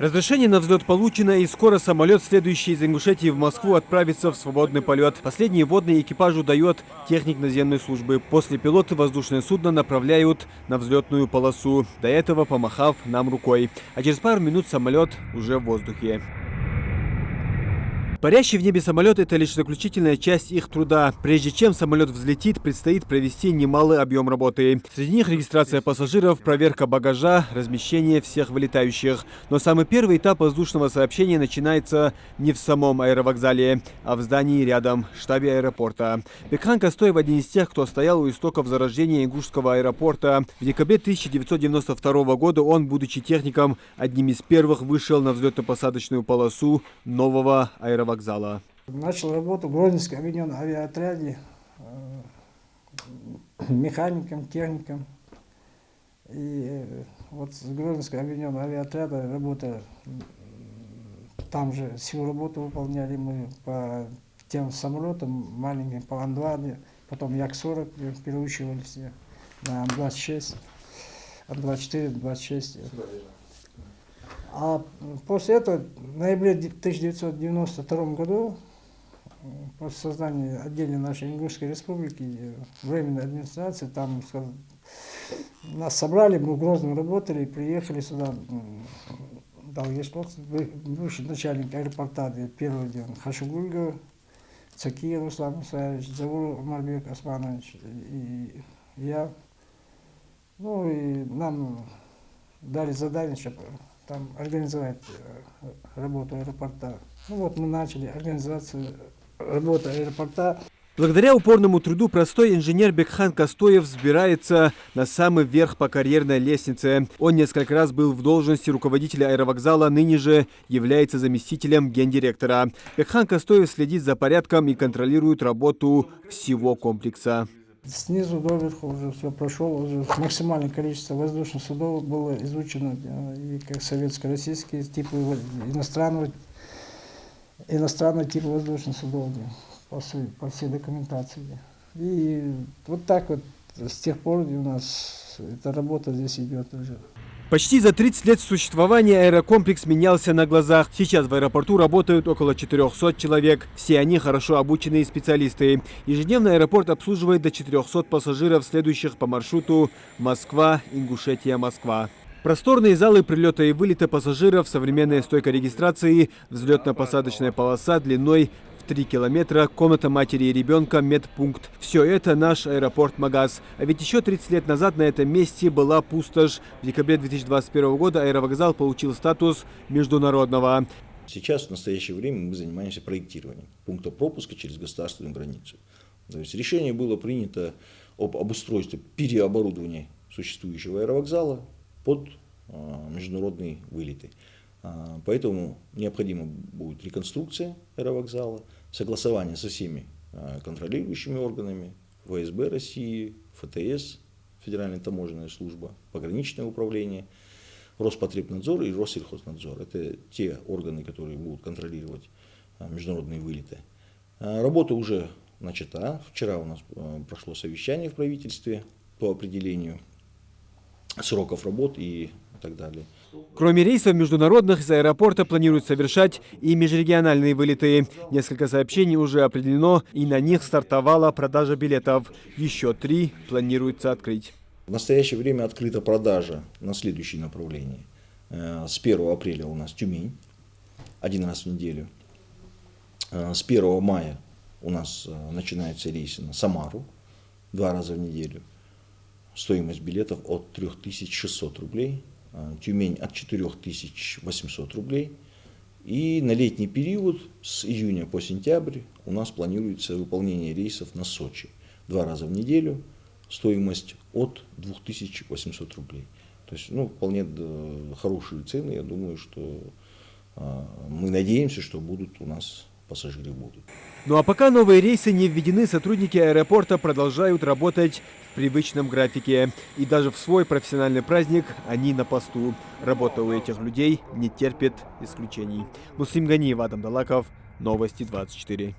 Разрешение на взлет получено, и скоро самолет, следующий из Ингушетии в Москву, отправится в свободный полет. Последний водный экипажу дает техник наземной службы. После пилоты воздушное судно направляют на взлетную полосу, до этого помахав нам рукой. А через пару минут самолет уже в воздухе. Парящий в небе самолет – это лишь заключительная часть их труда. Прежде чем самолет взлетит, предстоит провести немалый объем работы. Среди них регистрация пассажиров, проверка багажа, размещение всех вылетающих. Но самый первый этап воздушного сообщения начинается не в самом аэровокзале, а в здании рядом, штабе аэропорта. Бекхан Кастоев – один из тех, кто стоял у истоков зарождения Ингушского аэропорта. В декабре 1992 года он, будучи техником, одним из первых вышел на взлетно-посадочную полосу нового аэровокзала. Начал работу в Грозненском объединенном авиаотряде механиком, техником. И вот с Грозненского объединенного авиаотряда работа, там же всю работу выполняли мы по тем самолетам маленьким, по Ан-2, потом Як-40 переучивались на Ан-26, Ан-24, Ан-26. А после этого, в ноябре 1992 году, после создания отдельной нашей Ингушской республики, временной администрации, там нас собрали, мы в Грозном работали, приехали сюда, бывший начальник аэропорта, первый день Хашугульга, Цаки Руслан Мусаевич, Завур Марбек Османович и я. Ну и нам дали задание, чтобы там организовать работу аэропорта. Ну вот мы начали организацию работы аэропорта. Благодаря упорному труду простой инженер Бекхан Кастоев взбирается на самый верх по карьерной лестнице. Он несколько раз был в должности руководителя аэровокзала, ныне же является заместителем гендиректора. Бекхан Кастоев следит за порядком и контролирует работу всего комплекса. Снизу доверху уже все прошел, уже максимальное количество воздушных судов было изучено, и как советско-российские типы, иностранные типы воздушных судов по всей документации. И вот так вот с тех пор у нас эта работа здесь идет уже. Почти за 30 лет существования аэрокомплекс менялся на глазах. Сейчас в аэропорту работают около 400 человек. Все они хорошо обученные специалисты. Ежедневно аэропорт обслуживает до 400 пассажиров, следующих по маршруту Москва, Ингушетия, Москва. Просторные залы прилета и вылета пассажиров, современная стойка регистрации, взлетно-посадочная полоса длиной 3 километра, комната матери и ребенка, медпункт. Все это наш аэропорт Магаз. А ведь еще 30 лет назад на этом месте была пустошь. В декабре 2021 года аэровокзал получил статус международного. Сейчас, в настоящее время, мы занимаемся проектированием пункта пропуска через государственную границу. То есть решение было принято об обустройстве переоборудования существующего аэровокзала под международные вылеты. Поэтому необходима будет реконструкция аэровокзала, согласование со всеми контролирующими органами, ФСБ России, ФТС, Федеральная таможенная служба, пограничное управление, Роспотребнадзор и Россельхознадзор. Это те органы, которые будут контролировать международные вылеты. Работа уже начата. Вчера у нас прошло совещание в правительстве по определению сроков работ и так далее. Кроме рейсов международных, из аэропорта планируют совершать и межрегиональные вылеты. Несколько сообщений уже определено, и на них стартовала продажа билетов. Еще 3 планируется открыть. В настоящее время открыта продажа на следующие направления. С 1 апреля у нас Тюмень, 1 раз в неделю. С 1 мая у нас начинаются рейсы на Самару, 2 раза в неделю. Стоимость билетов от 3600 рублей. Тюмень от 4800 рублей. И на летний период с июня по сентябрь у нас планируется выполнение рейсов на Сочи. 2 раза в неделю, стоимость от 2800 рублей. То есть, вполне хорошие цены. Я думаю, что мы надеемся, что будут у нас пассажиры будут. Ну а пока новые рейсы не введены, сотрудники аэропорта продолжают работать в привычном графике. И даже в свой профессиональный праздник они на посту. Работа у этих людей не терпит исключений. Муслим Ганиев, Адам Далаков, Новости 24.